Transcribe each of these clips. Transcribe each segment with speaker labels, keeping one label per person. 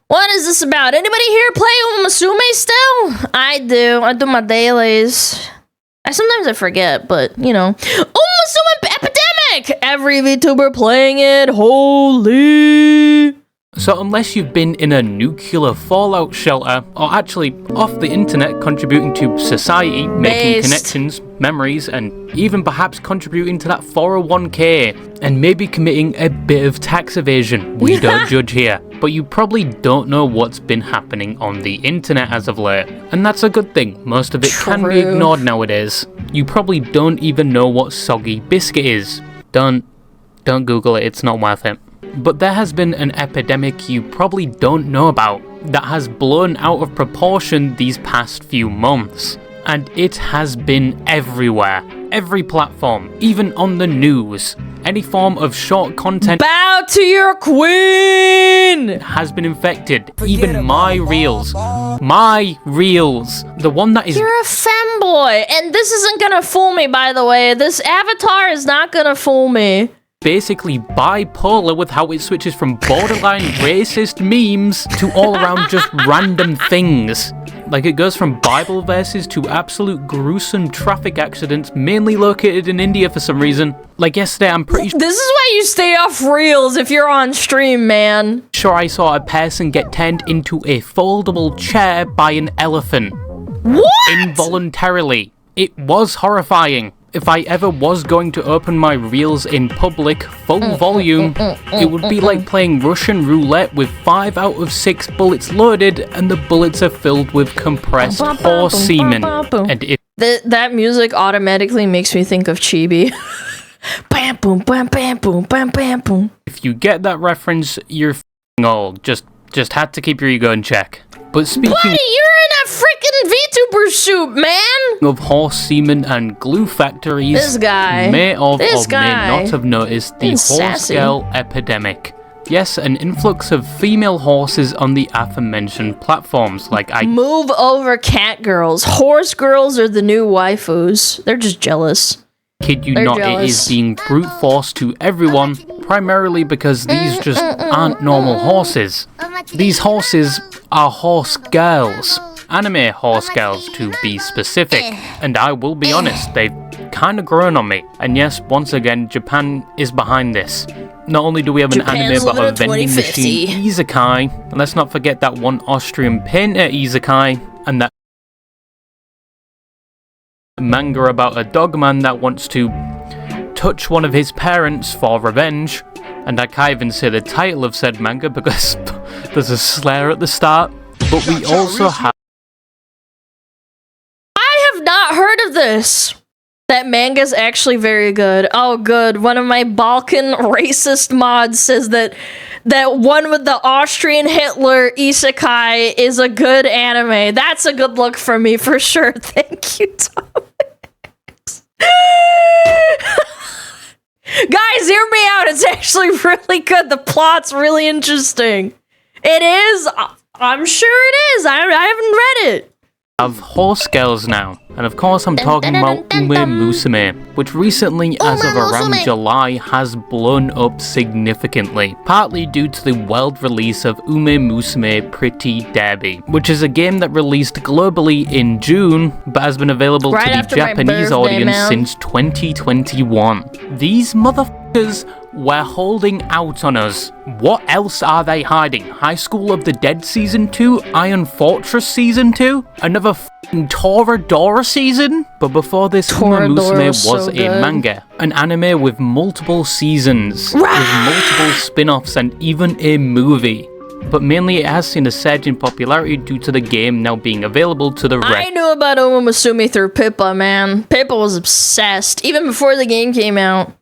Speaker 1: What is this about? Anybody here play Umamusume still? I do. I do my dailies. Sometimes I forget, but you know. Umamusume Epidemic! Every VTuber playing it. Holy.
Speaker 2: So unless you've been in a nuclear fallout shelter, or actually off the internet contributing to society, making connections, memories, and even perhaps contributing to that 401k, and maybe committing a bit of tax evasion, we don't judge here. But you probably don't know what's been happening on the internet as of late. And that's a good thing, most of it can be ignored nowadays. You probably don't even know what soggy biscuit is. Don't Google it, it's not worth it. But there has been an epidemic you probably don't know about that has blown out of proportion these past few months. And it has been everywhere. Every platform, even on the news. Any form of short content
Speaker 1: bow to your queen
Speaker 2: has been infected. Even my reels. My reels. The one that is...
Speaker 1: You're a femboy, and this isn't gonna fool me, by the way. This avatar is not gonna fool me.
Speaker 2: Basically bipolar with how it switches from borderline racist memes to all around just random things. Like it goes from Bible verses to absolute gruesome traffic accidents, mainly located in India for some reason. Like yesterday, I'm pretty sure...
Speaker 1: This is why you stay off reels if you're on stream, man.
Speaker 2: Sure, I saw a person get turned into a foldable chair by an elephant.
Speaker 1: What?
Speaker 2: Involuntarily. It was horrifying. If I ever was going to open my reels in public, full volume, it would be like playing Russian roulette with 5 out of 6 bullets loaded, and the bullets are filled with compressed horse semen. And if
Speaker 1: that music automatically makes me think of Chibi. Bam boom bam bam boom bam bam boom.
Speaker 2: If you get that reference, you're f***ing old. Just had to keep your ego in check. But speaking...
Speaker 1: Buddy, you're in a freaking VTuber suit, man!
Speaker 2: Of horse semen and glue factories,
Speaker 1: this guy
Speaker 2: may have or may not have noticed the horse girl epidemic. Yes, an influx of female horses on the aforementioned platforms,
Speaker 1: Move over, cat girls. Horse girls are the new waifus. They're just jealous.
Speaker 2: Kid you not, it is being brute force to everyone, primarily because these just aren't normal horses. These horses are horse girls. Anime horse girls, to be specific. And I will be honest, they've kind of grown on me. And yes, once again, Japan is behind this. Not only do we have an anime but a vending machine isekai, and let's not forget that one Austrian painter isekai, and that manga about a dogman that wants to touch one of his parents for revenge. And I can't even say the title of said manga because there's a slur at the start. But we also have...
Speaker 1: I have not heard of this. That manga's actually very good. Oh, good. One of my Balkan racist mods says that one with the Austrian Hitler isekai is a good anime. That's a good look for me, for sure. Thank you, Thomas. Guys, hear me out. It's actually really good. The plot's really interesting. It is. I'm sure it is. I haven't read it.
Speaker 2: Of horse girls now, and of course I'm talking about Umamusume, which recently, as of around July, has blown up significantly, partly due to the world release of Umamusume Pretty Derby, which is a game that released globally in June, but has been available to the Japanese audience since 2021. These motherfuckers were holding out on us. What else are they hiding? High School of the Dead Season 2? Iron Fortress Season 2? Another f***ing Toradora season? But before this, Umamusume was a manga. An anime with multiple seasons, with multiple spin-offs and even a movie. But mainly it has seen a surge in popularity due to the game now being available to the rest.
Speaker 1: I knew about Umamusume through Pippa, man. Pippa was obsessed, even before the game came out.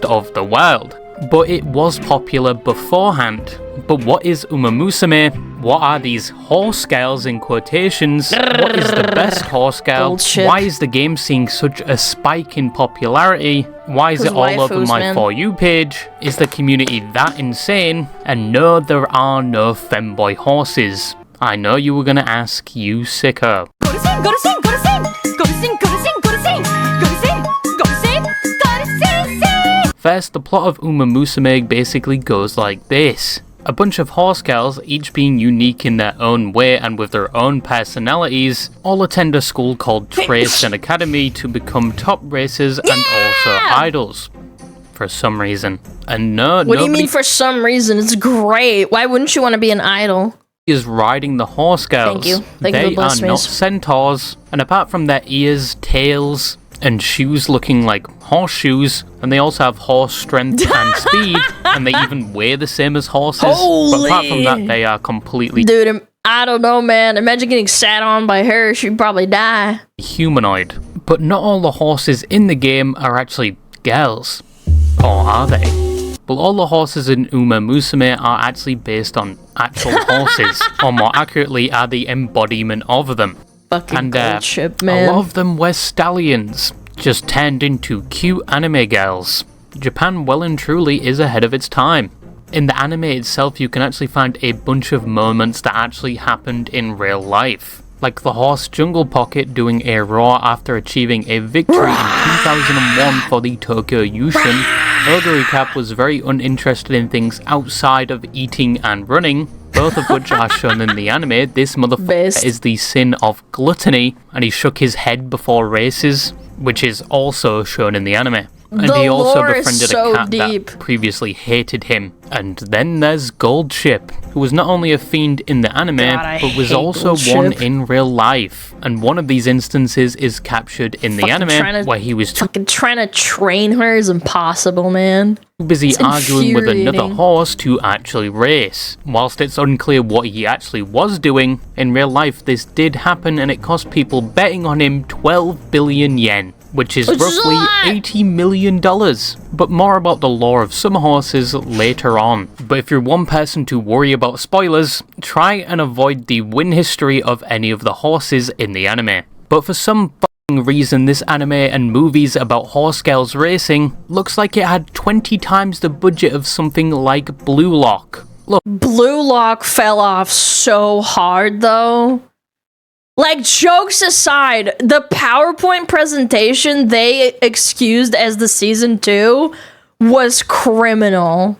Speaker 2: Of the world. But it was popular beforehand. But what is Umamusume? What are these horse girls in quotations? What is the best horse girl?
Speaker 1: Bullshit.
Speaker 2: Why is the game seeing such a spike in popularity? Why is it all over my For You page? Is the community that insane? And no, there are no femboy horses. I know you were gonna ask, you sicko.
Speaker 3: Go to sing, go to sing, go to sing, go to sing, go to
Speaker 2: First, the plot of Umamusume basically goes like this. A bunch of horse girls, each being unique in their own way and with their own personalities, all attend a school called Trace and Academy to become top racers and also idols. For some reason. And
Speaker 1: what do you mean for some reason? It's great. Why wouldn't you want to be an idol?
Speaker 2: Is riding the horse girls.
Speaker 1: Thank you.
Speaker 2: They are not centaurs, and apart from their ears, tails, and shoes looking like horseshoes, and they also have horse strength and speed, and they even weigh the same as horses. But apart from that, they are completely...
Speaker 1: Dude, I don't know, man. Imagine getting sat on by her. She'd probably die.
Speaker 2: Humanoid. But not all the horses in the game are actually girls. Or are they? Well, all the horses in Umamusume are actually based on actual horses, or more accurately, are the embodiment of them.
Speaker 1: Fucking gold ship, man.
Speaker 2: A lot of them were stallions, just turned into cute anime girls. Japan well and truly is ahead of its time. In the anime itself, you can actually find a bunch of moments that actually happened in real life. Like the horse Jungle Pocket doing a roar after achieving a victory in 2001 for the Tokyo Yushin. Ogre Cap was very uninterested in things outside of eating and running, both of which are shown in the anime. This motherfucker is the sin of gluttony, and he shook his head before races, which is also shown in the anime. And he also befriended a cat that previously hated him. And then there's Gold Ship, who was not only a fiend in the anime, but was also one in real life. And one of these instances is captured in the anime, where he was
Speaker 1: fucking trying to train her is impossible, man.
Speaker 2: Too busy arguing with another horse to actually race. Whilst it's unclear what he actually was doing, in real life this did happen, and it cost people betting on him 12 billion yen. Which is roughly $80 million. But more about the lore of some horses later on. But if you're one person to worry about spoilers, try and avoid the win history of any of the horses in the anime. But for some reason, this anime and movies about horse girls racing looks like it had 20 times the budget of something like Blue Lock. Look,
Speaker 1: Blue Lock fell off so hard though. Like, jokes aside, the PowerPoint presentation they excused as the season 2 was criminal.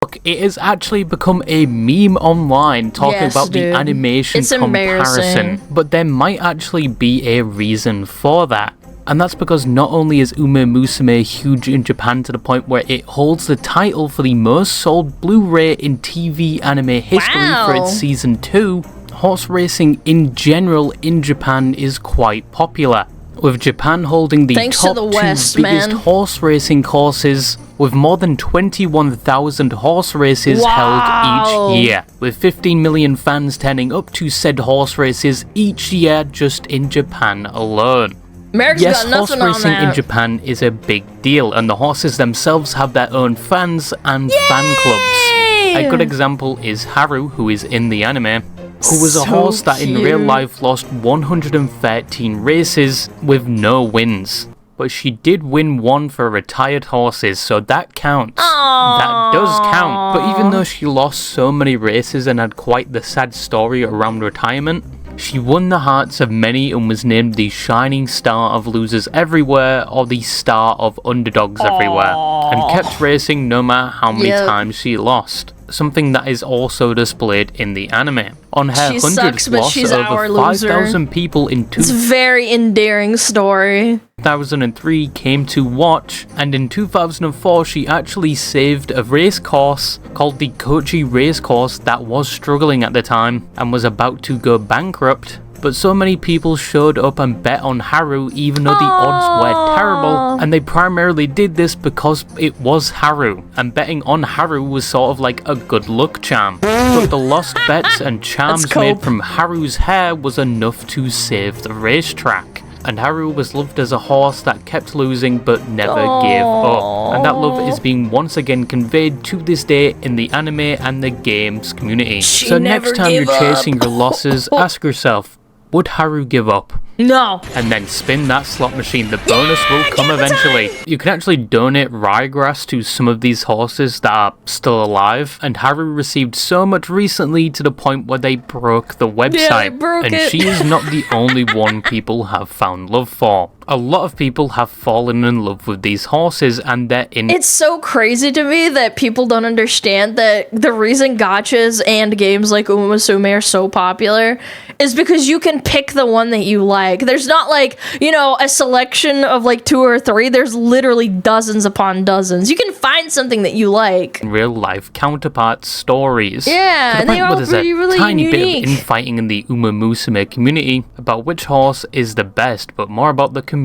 Speaker 2: Look, it has actually become a meme online talking about the animation comparison. But there might actually be a reason for that. And that's because not only is Umamusume huge in Japan to the point where it holds the title for the most sold Blu-ray in TV anime history for its season 2, horse racing in general in Japan is quite popular, with Japan holding the top two biggest horse racing courses, with more than 21,000 horse races held each year, with 15 million fans turning up to said horse races each year just in Japan alone.
Speaker 1: Yes,
Speaker 2: horse racing in Japan is a big deal, and the horses themselves have their own fans and fan clubs. A good example is Haru, who is in the anime, who was a horse that in real life lost 113 races with no wins. But she did win one for retired horses, so that counts. That does count. But even though she lost so many races and had quite the sad story around retirement, she won the hearts of many and was named the shining star of losers everywhere, or the star of underdogs everywhere, and kept racing no matter how many times she lost. Something that is also displayed in the anime. On her 100th loss, over 5,000 people in
Speaker 1: It's a very endearing story.
Speaker 2: 2003 came to watch, and in 2004 she actually saved a race course called the Kochi race course that was struggling at the time and was about to go bankrupt. But so many people showed up and bet on Haru even though the odds were terrible, and they primarily did this because it was Haru, and betting on Haru was sort of like a good luck charm. But the lost bets and charms made from Haru's hair was enough to save the racetrack. And Haru was loved as a horse that kept losing but never gave up. And that love is being once again conveyed to this day in the anime and the games community. So next time you're chasing your losses, ask yourself, would Haru give up?
Speaker 1: No.
Speaker 2: And then spin that slot machine. The bonus will come eventually. You can actually donate ryegrass to some of these horses that are still alive. And Harry received so much recently to the point where they broke the website.
Speaker 1: Yeah, they broke
Speaker 2: and
Speaker 1: it.
Speaker 2: she is not the only one people have found love for. A lot of people have fallen in love with these horses, and they're in.
Speaker 1: It's so crazy to me that people don't understand that the reason gachas and games like Umamusume are so popular is because you can pick the one that you like. There's not like, you know, a selection of like 2 or 3. There's literally dozens upon dozens. You can find something that you like.
Speaker 2: Real life counterpart stories.
Speaker 1: Yeah,
Speaker 2: to the
Speaker 1: and they
Speaker 2: point where
Speaker 1: are
Speaker 2: there's
Speaker 1: really
Speaker 2: a tiny
Speaker 1: unique.
Speaker 2: bit of infighting in the Umamusume community about which horse is the best, but more about the community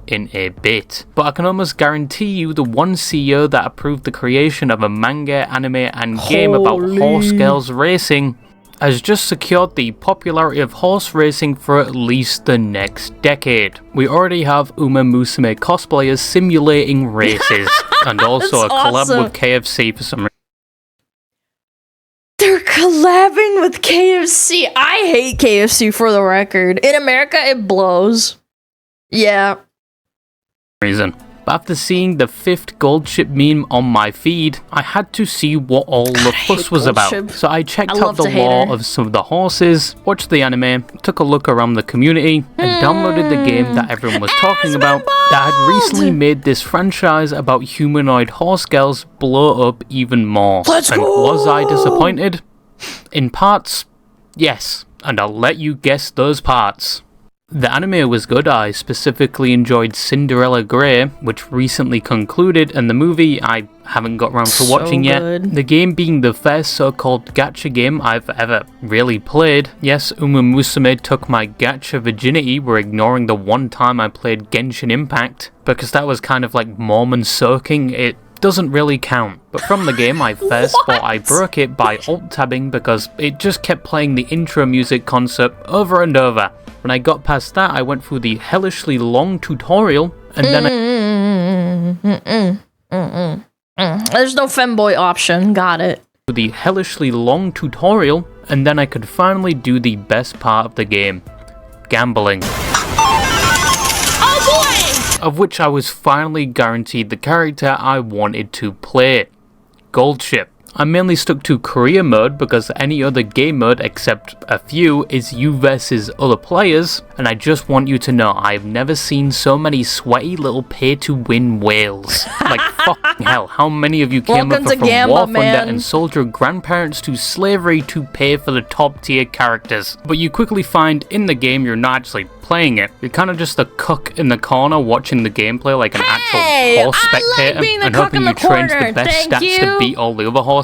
Speaker 2: in a bit. But I can almost guarantee you the one CEO that approved the creation of a manga, anime, and game about horse girls racing has just secured the popularity of horse racing for at least the next decade. We already have Umamusume cosplayers simulating races, and also a collab
Speaker 1: awesome.
Speaker 2: with KFC for some reason.
Speaker 1: They're collabing with KFC. I hate KFC for the record. In America, it blows. Yeah.
Speaker 2: But after seeing the 5th gold ship meme on my feed, I had to see what all the fuss was about.
Speaker 1: Ship.
Speaker 2: So I checked
Speaker 1: I
Speaker 2: out
Speaker 1: love
Speaker 2: the
Speaker 1: to hate
Speaker 2: lore
Speaker 1: her.
Speaker 2: of some of the horses, watched the anime, took a look around the community, and downloaded the game that everyone was talking about that had recently made this franchise about humanoid horse girls blow up even more.
Speaker 1: Let's
Speaker 2: and
Speaker 1: go!
Speaker 2: was I disappointed? In parts, yes, and I'll let you guess those parts. The anime was good. I specifically enjoyed Cinderella Grey, which recently concluded, and the movie I haven't got around to watching yet.
Speaker 1: good.
Speaker 2: The game being the first so-called gacha game I've ever really played. Yes, Umamusume took my gacha virginity. We're ignoring the one time I played Genshin Impact, because that was kind of like Mormon soaking. It doesn't really count. But from the game I first thought I broke it by alt-tabbing because it just kept playing the intro music concept over and over. When I got past that, I went through the hellishly long tutorial, and then
Speaker 1: There's no femboy option. Got it.
Speaker 2: the hellishly long tutorial, and then I could finally do the best part of the game, gambling.
Speaker 1: Oh
Speaker 2: Of which I was finally guaranteed the character I wanted to play, Gold Ship. I mainly stuck to career mode because any other game mode except a few is you versus other players, and I just want you to know I've never seen so many sweaty little pay-to-win whales. Like fucking hell, how many of you came
Speaker 1: Welcome
Speaker 2: over
Speaker 1: to
Speaker 2: from
Speaker 1: Gamba,
Speaker 2: War Thunder
Speaker 1: man.
Speaker 2: and sold your grandparents to slavery to pay for the top tier characters? But you quickly find in the game you're not actually playing it. You're kind of just a cuck in the corner watching the gameplay like an actual horse
Speaker 1: I like
Speaker 2: spectator
Speaker 1: being the
Speaker 2: and
Speaker 1: cuck
Speaker 2: hoping
Speaker 1: in
Speaker 2: you
Speaker 1: the
Speaker 2: train to
Speaker 1: corner.
Speaker 2: the best
Speaker 1: Thank
Speaker 2: stats to
Speaker 1: you.
Speaker 2: beat all the other horses.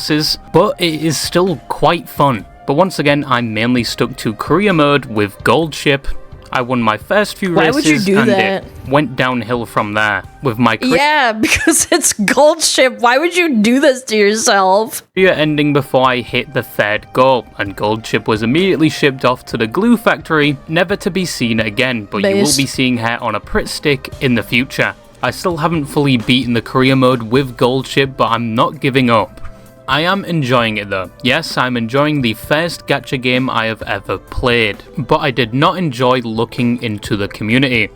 Speaker 2: But it is still quite fun. But once again, I mainly stuck to career mode with Gold Ship. I won my first few
Speaker 1: Why
Speaker 2: races
Speaker 1: would you do
Speaker 2: and
Speaker 1: that?
Speaker 2: it went downhill from there. With my
Speaker 1: Yeah, because it's Gold Ship. Why would you do this to yourself?
Speaker 2: career ending before I hit the 3rd goal, and Gold Ship was immediately shipped off to the glue factory, never to be seen again, but you will
Speaker 1: Base.
Speaker 2: be seeing her on a Pritt stick in the future. I still haven't fully beaten the career mode with Gold Ship, but I'm not giving up. I am enjoying it though. Yes, I'm enjoying the first gacha game I have ever played, but I did not enjoy looking into the community.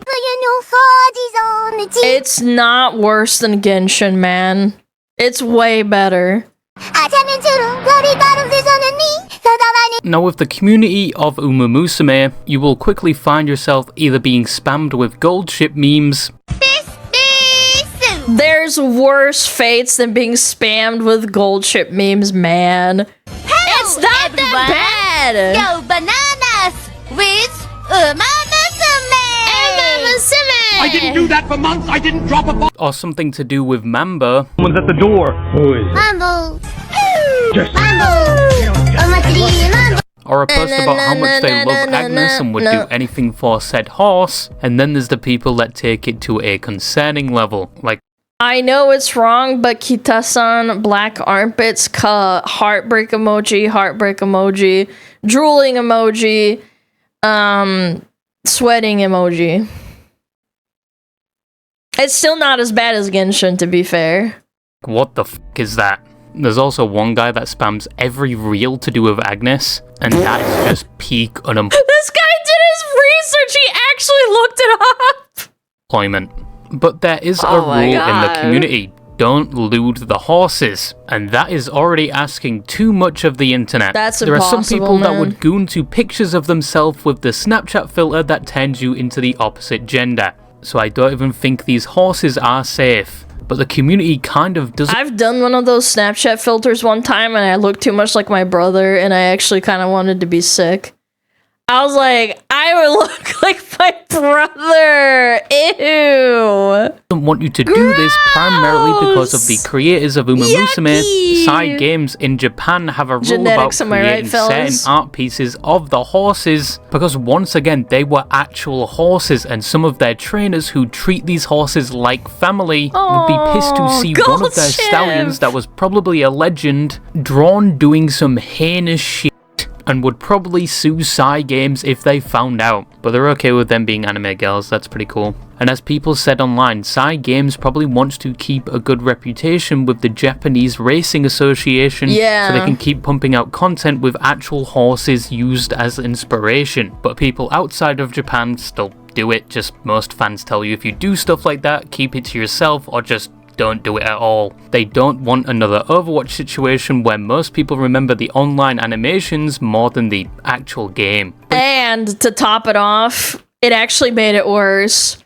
Speaker 1: It's not worse than Genshin, man. It's way better.
Speaker 2: Now with the community of Umamusume, you will quickly find yourself either being spammed with Gold Ship memes,
Speaker 1: There's worse fates than being spammed with Gold Ship memes, man. It's not that bad.
Speaker 3: Go bananas with Umamusume!
Speaker 4: I didn't do that for months. I didn't drop a bomb.
Speaker 2: or something to do with Mamba,
Speaker 4: Someone's at the door. Who is it?
Speaker 3: Mambo!
Speaker 4: Just
Speaker 3: Mambo!
Speaker 2: or a post about how much they love Agnes and would do anything for said horse, and then there's the people that take it to a concerning level, like
Speaker 1: I know it's wrong, but Kita-san, black armpits, heartbreak emoji, drooling emoji, sweating emoji. It's still not as bad as Genshin, to be fair.
Speaker 2: what the f*** is that? There's also one guy that spams every reel to do with Agnes, and that is just peak
Speaker 1: This guy did his research. He actually looked it up.
Speaker 2: Employment. But there is a rule in the community. Don't lewd the horses, and that is already asking too much of the internet.
Speaker 1: That's
Speaker 2: there
Speaker 1: impossible,
Speaker 2: are some people that
Speaker 1: man.
Speaker 2: would goon to pictures of themselves with the Snapchat filter that turns you into the opposite gender. So I don't even think these horses are safe. But the community kind of doesn't.
Speaker 1: I've done one of those Snapchat filters one time and I looked too much like my brother and I actually kind of wanted to be sick. I was like, I would look like my brother. Ew.
Speaker 2: Want you to do this primarily because of the creators of Umamusume. Side games in Japan have a rule
Speaker 1: Genetics,
Speaker 2: about
Speaker 1: am I right,
Speaker 2: creating certain
Speaker 1: fellas?
Speaker 2: art pieces of the horses, because once again they were actual horses, and some of their trainers who treat these horses like family would be pissed to see one of their
Speaker 1: Gold
Speaker 2: stallions
Speaker 1: Chip.
Speaker 2: that was probably a legend drawn doing some heinous shit, and would probably sue Psy Games if they found out. But they're okay with them being anime girls, that's pretty cool. And as people said online, Psy Games probably wants to keep a good reputation with the Japanese Racing Association, so they can keep pumping out content with actual horses used as inspiration. But people outside of Japan still do it, just most fans tell you if you do stuff like that, keep it to yourself or just don't do it at all. They don't want another Overwatch situation where most people remember the online animations more than the actual game.
Speaker 1: And to top it off, it actually made it worse.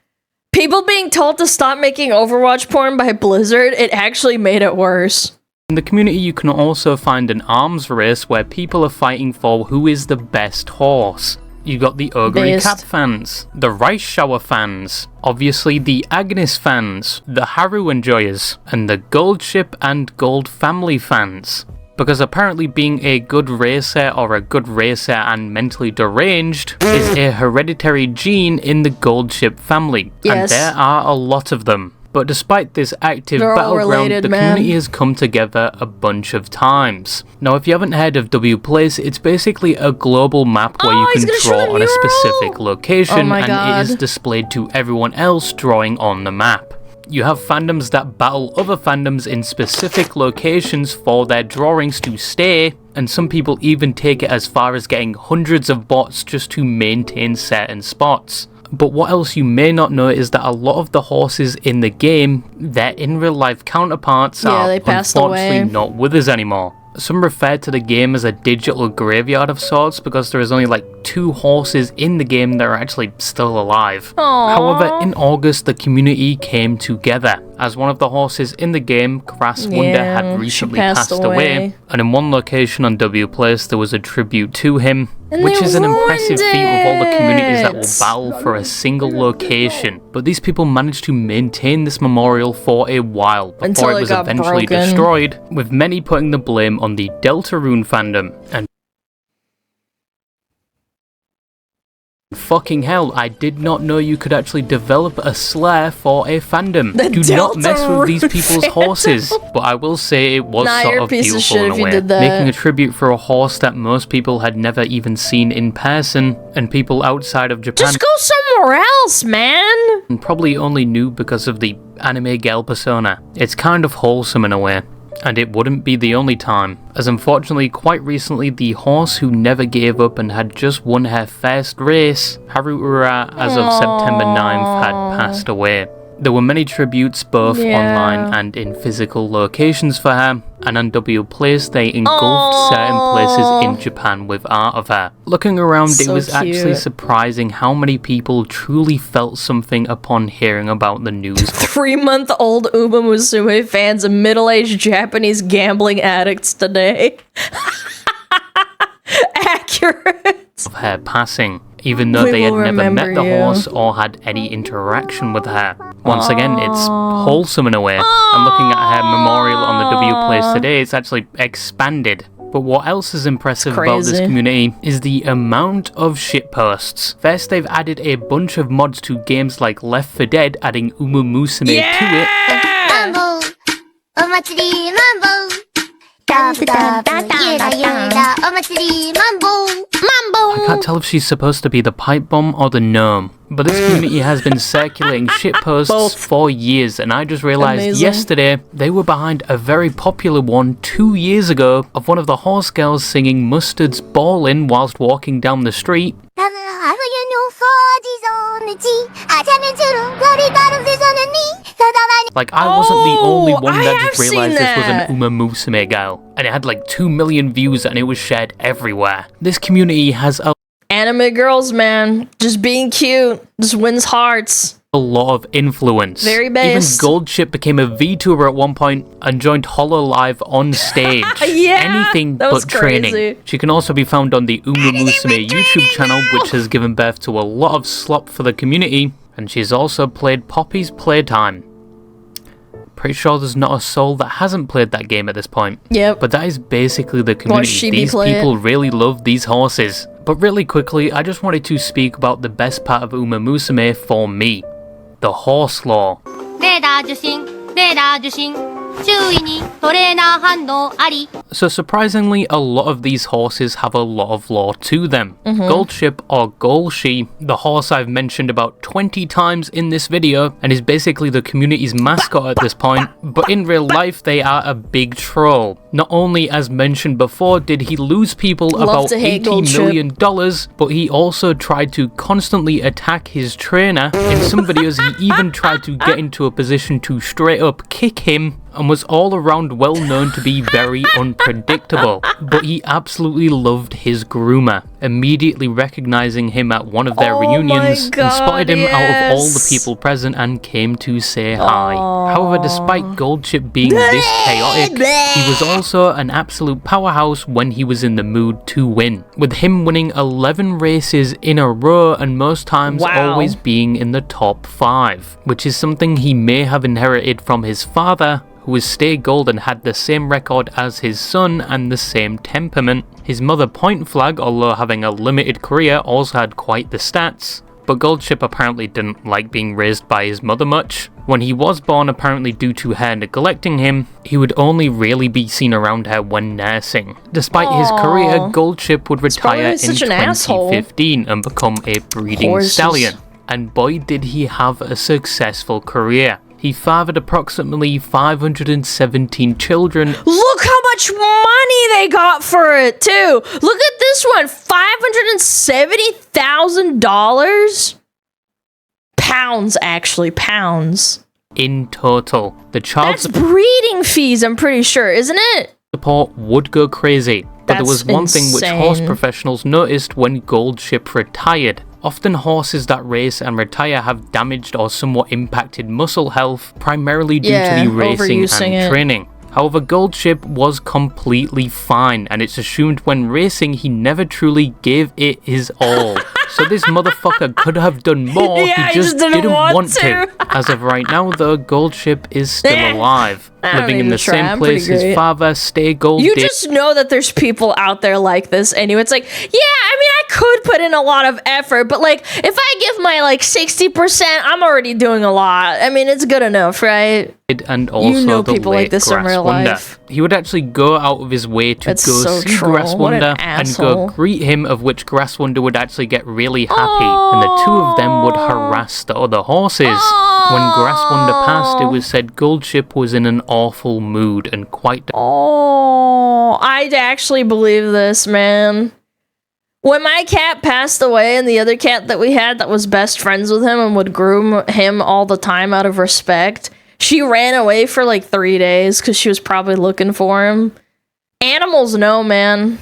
Speaker 1: People being told to stop making Overwatch porn by Blizzard, it actually made it worse.
Speaker 2: In the community, you can also find an arms race where people are fighting for who is the best horse. You got the Ogre Cap fans, the Rice Shower fans, obviously the Agnes fans, the Haru enjoyers, and the Gold Ship and Gold Family fans. Because apparently being a good racer or a good racer and mentally deranged is a hereditary gene in the Gold Ship family, and there are a lot of them. But despite this active battleground, the community has come together a bunch of times. Now, if you haven't heard of W Place, it's basically a global map where you can draw on a specific location, and it is displayed to everyone else drawing on the map. You have fandoms that battle other fandoms in specific locations for their drawings to stay, and some people even take it as far as getting hundreds of bots just to maintain certain spots. But what else you may not know is that a lot of the horses in the game, their in real life counterparts are unfortunately not with us anymore. Some refer to the game as a digital graveyard of sorts because there is only like 2 horses in the game that are actually still alive. However, in August the community came together as one of the horses in the game, Crass Wonder, had recently passed away, and in one location on W Place there was a tribute to him, which is an impressive feat with all the communities that will battle for a single location. But these people managed to maintain this memorial for a while before it was eventually destroyed, with many putting the blame on the Deltarune fandom. And fucking hell, I did not know you could actually develop a slair for a fandom. Do not mess with these people's horses. But I will say it was sort of beautiful in a way. Making a tribute for a horse that most people had never even seen in person, and people outside of Japan
Speaker 1: just go somewhere else, man.
Speaker 2: And probably only knew because of the anime girl persona. It's kind of wholesome in a way. And it wouldn't be the only time, as unfortunately quite recently the horse who never gave up and had just won her first race, Haruura, as of September 9th, had passed away. There were many tributes both online and in physical locations for her, and on W Place they engulfed certain places in Japan with art of her. Looking around, it was actually surprising how many people truly felt something upon hearing about the news.
Speaker 1: 3-month-old Umamusume fans and middle-aged Japanese gambling addicts today. Accurate.
Speaker 2: Of her passing, even though they had never met the horse or had any interaction with her. Once again, it's wholesome in a way, and looking at her memorial on the W Place today, it's actually expanded. But what else is impressive about this community is the amount of shitposts. First, they've added a bunch of mods to games like Left 4 Dead, adding Umamusume to it.
Speaker 3: Mambo, omatsuri mambo.
Speaker 2: I can't tell if she's supposed to be the pipe bomb or the gnome, but this community has been circulating shitposts for years, and I just realized yesterday they were behind a very popular one 2 years ago of one of the horse girls singing Mustard's Ballin' whilst walking down the street. Like, I wasn't the only one
Speaker 1: I
Speaker 2: that
Speaker 1: have
Speaker 2: just realized
Speaker 1: seen
Speaker 2: this was
Speaker 1: that.
Speaker 2: an Umamusume girl, and it had like 2 million views and it was shared everywhere. This community has a
Speaker 1: Anime girls, man, just being cute, just wins hearts.
Speaker 2: lot of influence.
Speaker 1: Very based.
Speaker 2: Even Goldship became a VTuber at one point and joined HoloLive on stage.
Speaker 1: Yeah,
Speaker 2: Anything
Speaker 1: that was
Speaker 2: but training.
Speaker 1: crazy.
Speaker 2: She can also be found on the Umamusume YouTube channel, which has given birth to a lot of slop for the community, and she's also played Poppy's Playtime. Pretty sure there's not a soul that hasn't played that game at this point.
Speaker 1: Yep.
Speaker 2: But that is basically the community.
Speaker 1: she be
Speaker 2: These
Speaker 1: playing?
Speaker 2: people really love these horses. But really quickly, I just wanted to speak about the best part of Umamusume for me. The horse lore.
Speaker 3: レーダー受信レーダー受信周囲にトレーナー反応あり
Speaker 2: So surprisingly, a lot of these horses have a lot of lore to them. Goldship, or Golshi, the horse I've mentioned about 20 times in this video, and is basically the community's mascot at this point, but in real life they are a big troll. Not only, as mentioned before, did he lose people
Speaker 1: Love
Speaker 2: about
Speaker 1: to hate
Speaker 2: $80 million, but he also tried to constantly attack his trainer. In some videos he even tried to get into a position to straight up kick him, and was all around well known to be very unpredictable. But he absolutely loved his groomer, immediately recognizing him at one of their
Speaker 1: Oh my
Speaker 2: reunions, and spotted him out of all the
Speaker 1: yes.
Speaker 2: people present and came to say hi. However, despite Goldship being this chaotic, he was also an absolute powerhouse when he was in the mood to win, with him winning 11 races in a row and most times
Speaker 1: Wow.
Speaker 2: always being in the top 5, which is something he may have inherited from his father, who was Stay Gold and had the same record as his son and the same temperament. His mother Point Flag, although having a limited career, also had quite the stats, but Goldship apparently didn't like being raised by his mother much. When he was born, apparently due to her neglecting him, he would only really be seen around her when nursing. Despite his career, Goldship would retire in
Speaker 1: such an asshole.
Speaker 2: 2015 and become a breeding
Speaker 1: Horses.
Speaker 2: stallion. And boy did he have a successful career. He fathered approximately 517 children.
Speaker 1: Look how much money they got for it, too. Look at this one, $570,000. Pounds, actually, pounds.
Speaker 2: In total. The child
Speaker 1: That's breeding fees, I'm pretty sure, isn't it?
Speaker 2: support would go crazy. But there
Speaker 1: That's
Speaker 2: was one thing which horse
Speaker 1: insane.
Speaker 2: professionals noticed when Goldship retired. Often horses that race and retire have damaged or somewhat impacted muscle health, primarily due to the racing
Speaker 1: overusing
Speaker 2: and
Speaker 1: it.
Speaker 2: training. However, Goldship was completely fine, and it's assumed when racing he never truly gave it his all. So this motherfucker could have done more,
Speaker 1: Yeah,
Speaker 2: he just didn't want to. As of right now though, Goldship is still alive,
Speaker 1: I don't
Speaker 2: living in
Speaker 1: need
Speaker 2: the
Speaker 1: to try,
Speaker 2: same
Speaker 1: I'm pretty
Speaker 2: place his
Speaker 1: great.
Speaker 2: father, Stay Gold,
Speaker 1: You
Speaker 2: did.
Speaker 1: just know that there's people out there like this anyway. It's like, yeah, I mean, I could put in a lot of effort, but like, if I give my like 60%, I'm already doing a lot. I mean, it's good enough, right?
Speaker 2: And also
Speaker 1: You know
Speaker 2: the
Speaker 1: people
Speaker 2: late
Speaker 1: like this in
Speaker 2: Grass
Speaker 1: real
Speaker 2: Wonder.
Speaker 1: life.
Speaker 2: He would actually go out of his way to
Speaker 1: That's
Speaker 2: go
Speaker 1: so
Speaker 2: see
Speaker 1: troll.
Speaker 2: Grass
Speaker 1: What an
Speaker 2: Wonder and go
Speaker 1: asshole.
Speaker 2: greet him, of which Grass Wonder would actually get really happy, and the two of them would harass the other horses. When Grass Wonder passed, it was said Goldship was in an awful mood and quite
Speaker 1: Oh, I'd actually believe this, man. When my cat passed away and the other cat that we had that was best friends with him and would groom him all the time out of respect, she ran away for like 3 days because she was probably looking for him. Animals know, man.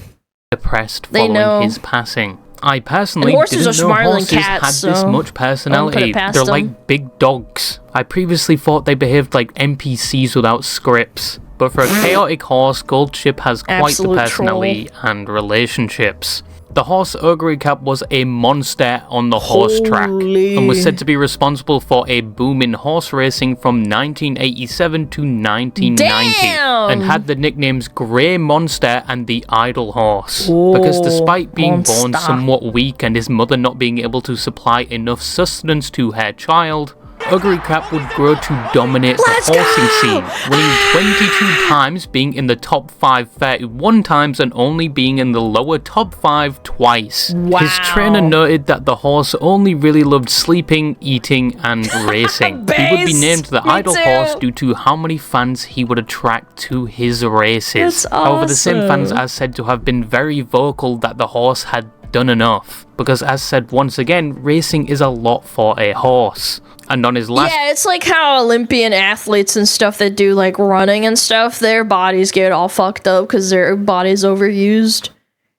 Speaker 2: depressed
Speaker 1: They know.
Speaker 2: following his passing. I personally
Speaker 1: And horses
Speaker 2: didn't
Speaker 1: are
Speaker 2: know
Speaker 1: smarter than
Speaker 2: horses
Speaker 1: cats,
Speaker 2: had this
Speaker 1: so
Speaker 2: much
Speaker 1: I
Speaker 2: personality.
Speaker 1: wouldn't put it past
Speaker 2: They're
Speaker 1: them.
Speaker 2: like big dogs. I previously thought they behaved like NPCs without scripts, but for a chaotic horse, Goldship has quite
Speaker 1: Absolute
Speaker 2: the personality and relationships. The horse Ogre Cap was a monster on the horse track, and was said to be responsible for a boom in horse racing from 1987 to 1990,
Speaker 1: Damn!
Speaker 2: and had the nicknames Grey Monster and the Idle Horse, because despite being born
Speaker 1: Monster.
Speaker 2: somewhat weak and his mother not being able to supply enough sustenance to her child, Ogre Cap would grow to dominate
Speaker 1: Let's
Speaker 2: the horsing
Speaker 1: go!
Speaker 2: scene, winning 22 times, being in the top 5 31 times, and only being in the lower top 5 twice.
Speaker 1: Wow.
Speaker 2: His trainer noted that the horse only really loved sleeping, eating, and racing. He would be
Speaker 1: Based.
Speaker 2: named the
Speaker 1: Me
Speaker 2: Idle
Speaker 1: too.
Speaker 2: Horse due to how many fans he would attract to his races.
Speaker 1: That's
Speaker 2: However, the same fans
Speaker 1: awesome.
Speaker 2: are said to have been very vocal that the horse had done enough, because as said once again, racing is a lot for a horse. And on his last...
Speaker 1: Yeah, it's like how Olympian athletes and stuff that do like running and stuff, their bodies get all fucked up because their body's overused.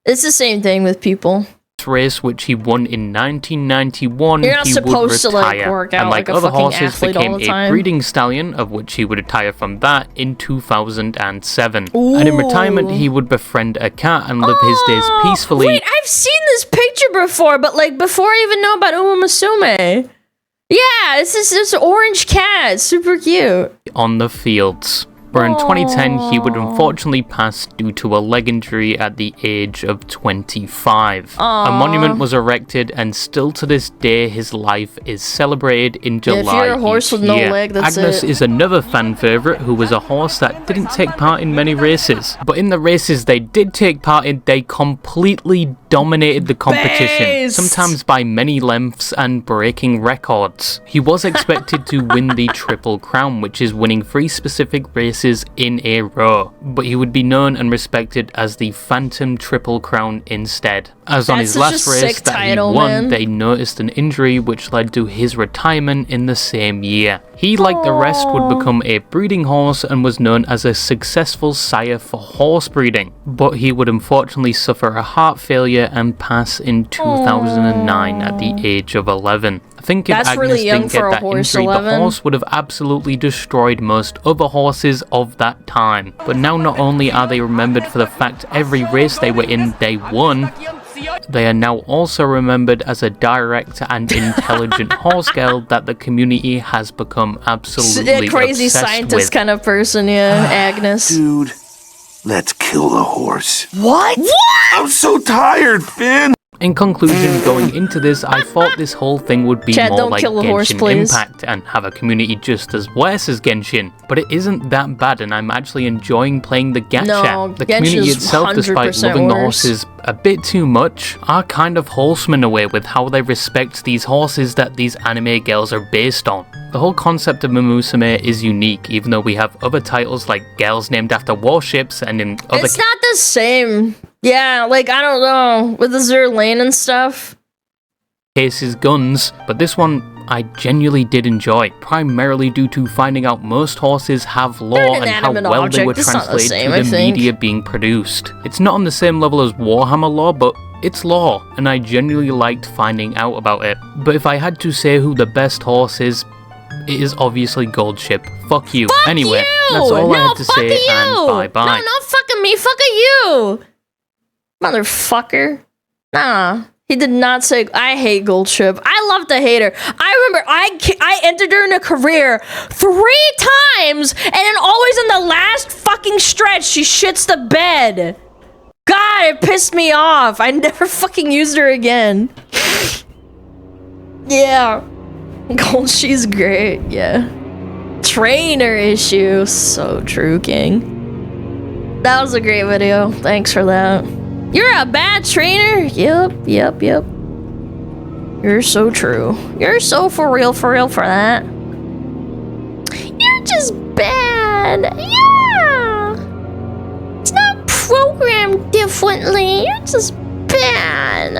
Speaker 1: It's the same thing with people.
Speaker 2: Race which he won in 1991,
Speaker 1: You're not
Speaker 2: he
Speaker 1: supposed
Speaker 2: would
Speaker 1: to
Speaker 2: retire,
Speaker 1: like work out
Speaker 2: and like
Speaker 1: like a
Speaker 2: other
Speaker 1: fucking
Speaker 2: horses
Speaker 1: athlete all
Speaker 2: became
Speaker 1: the
Speaker 2: a
Speaker 1: time.
Speaker 2: breeding stallion, of which he would retire from that in 2007. And in retirement he would befriend a cat and live his days peacefully.
Speaker 1: Wait, I've seen this picture before, but like before I even know about Umamusume. Yeah, it's this orange cat. It's super cute.
Speaker 2: On the fields. Where in 2010 he would unfortunately pass due to a leg injury at the age of 25. A monument was erected, and still to this day his life is celebrated in July.
Speaker 1: If you're a horse
Speaker 2: each
Speaker 1: with no
Speaker 2: year.
Speaker 1: leg, that's
Speaker 2: Agnes
Speaker 1: it.
Speaker 2: is another fan favourite who was a horse that didn't take part in many races, but in the races they did take part in, they completely dominated the competition,
Speaker 1: Based.
Speaker 2: sometimes by many lengths and breaking records. He was expected to win the Triple Crown, which is winning 3 specific races in a row, but he would be known and respected as the Phantom Triple Crown instead. As on
Speaker 1: That's
Speaker 2: his last
Speaker 1: such a
Speaker 2: race
Speaker 1: sick
Speaker 2: that
Speaker 1: title,
Speaker 2: he won,
Speaker 1: man.
Speaker 2: they noticed an injury which led to his retirement in the same year. He, like the rest, would become a breeding horse and was known as a successful sire for horse breeding, but he would unfortunately suffer a heart failure and pass in 2009 at the age of 11. I think if
Speaker 1: That's
Speaker 2: Agnes
Speaker 1: really young
Speaker 2: didn't get
Speaker 1: for a
Speaker 2: that
Speaker 1: horse,
Speaker 2: injury,
Speaker 1: 11.
Speaker 2: the horse would have absolutely destroyed most other horses of that time. But now not only are they remembered for the fact every race they were in they won, they are now also remembered as a direct and intelligent horse girl that the community has become absolutely
Speaker 1: A crazy
Speaker 2: obsessed
Speaker 1: scientist
Speaker 2: with.
Speaker 1: kind of person, yeah, Agnes.
Speaker 5: Dude, let's kill the horse.
Speaker 1: What?
Speaker 5: I'm so tired, Finn.
Speaker 2: In conclusion, going into this, I thought this whole thing would be
Speaker 1: Chad,
Speaker 2: more
Speaker 1: don't
Speaker 2: like
Speaker 1: kill the horse,
Speaker 2: Genshin
Speaker 1: please.
Speaker 2: Impact and have a community just as worse as Genshin, but it isn't that bad and I'm actually enjoying playing the gacha.
Speaker 1: No,
Speaker 2: The community
Speaker 1: Genshin's
Speaker 2: itself, despite
Speaker 1: 100%
Speaker 2: loving the
Speaker 1: worse.
Speaker 2: horses a bit too much, are kind of wholesome in a way with how they respect these horses that these anime girls are based on. The whole concept of Umamusume is unique, even though we have other titles like girls named after warships and in other
Speaker 1: It's not the same. Yeah, like, I don't know, with Azure Lane and stuff.
Speaker 2: cases guns, but this one I genuinely did enjoy, primarily due to finding out most horses have
Speaker 1: They're
Speaker 2: lore
Speaker 1: an
Speaker 2: and how
Speaker 1: inanimate
Speaker 2: well they were
Speaker 1: object. It's not the
Speaker 2: translated
Speaker 1: same,
Speaker 2: to
Speaker 1: I
Speaker 2: the
Speaker 1: think.
Speaker 2: media being produced. It's not on the same level as Warhammer lore, but it's lore, and I genuinely liked finding out about it. But if I had to say who the best horse is, it is obviously Goldship. Fuck you.
Speaker 1: Fuck
Speaker 2: Anyway,
Speaker 1: you!
Speaker 2: that's all I
Speaker 1: No,
Speaker 2: had to
Speaker 1: fuck
Speaker 2: say,
Speaker 1: you!
Speaker 2: and bye-bye.
Speaker 1: No, not fucking me, fuck you! Motherfucker. Nah. He did not say, I hate Goldship. I love to hate her. I remember I entered her in a career 3 times, and then always in the last fucking stretch, she shits the bed. God, it pissed me off. I never fucking used her again. Yeah. Gold, she's great, yeah. Trainer issue. So true, King. That was a great video. Thanks for that. You're a bad trainer? Yep. You're so true. You're so for real for that. You're just bad. Yeah. It's not programmed differently. You're just bad.